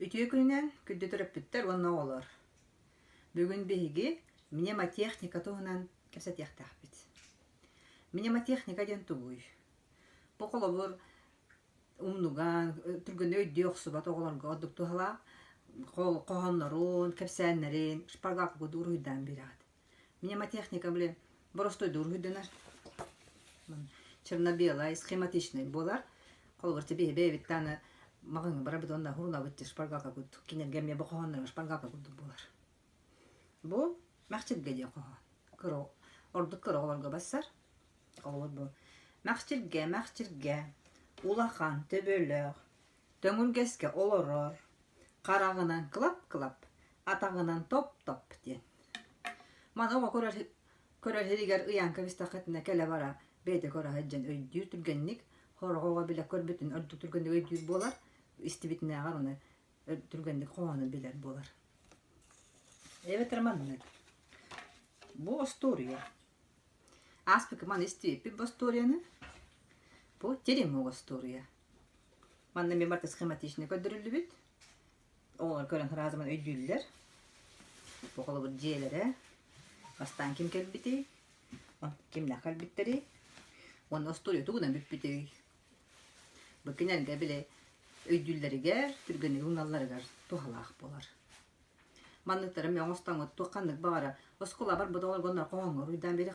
Ütüye gününden küldü töröpüttер onunla olur. Bugün behiги мнемотехника туһунан кепсетяхтахпит. Мнемотехника ден тугуй. Бу колобур умнуган түргөн өйдү оксубат оголорго одук тухала кол кохоннорун, кепсәннәрин, шпаргак бу дуруйдан бират. Мнемотехника биле боростой дуруйданар. Черно-белый, схематичный болар. Колобур тебе бебиттаны магын бара бит онда хурна бит шпаргака гут. Кинергемме бу кохоннор шпаргака гут болар. Бу махчилге де коһон. Кыро ордук кыроолорго бассар. Колобур бу махчилге улахан төбөлөк төңүлгеске олорор. Карагынан клап-клап, атагынан топ-топ ден. Мана ого көрөр херигер ыянка бистакетине келе бара. Бейде көрө хаджан өйдүр түргенник, хорогого биле көрбүтүн ордук түргенник өйдүр болар. Истибитине агаруна түргенник коһону билер болар. Evet Романник. Бу история. Аспек ман истипи бу историяны. Бу теремого история. Манна мен барта схематичный көдүрүлү бит. Олар көрөн разымын өйдүллер. Бу колобур жээлери. Бастан ким келбити? Кимне калбиттери? Он история тугунан бүтбити. Бу кинерге биле өйдүллерге, түргөнү уналларга тухалак болар. Манныктары мен остан туққанлык бара. Оскола бар бұдалар гонар қоңыр үйдан бері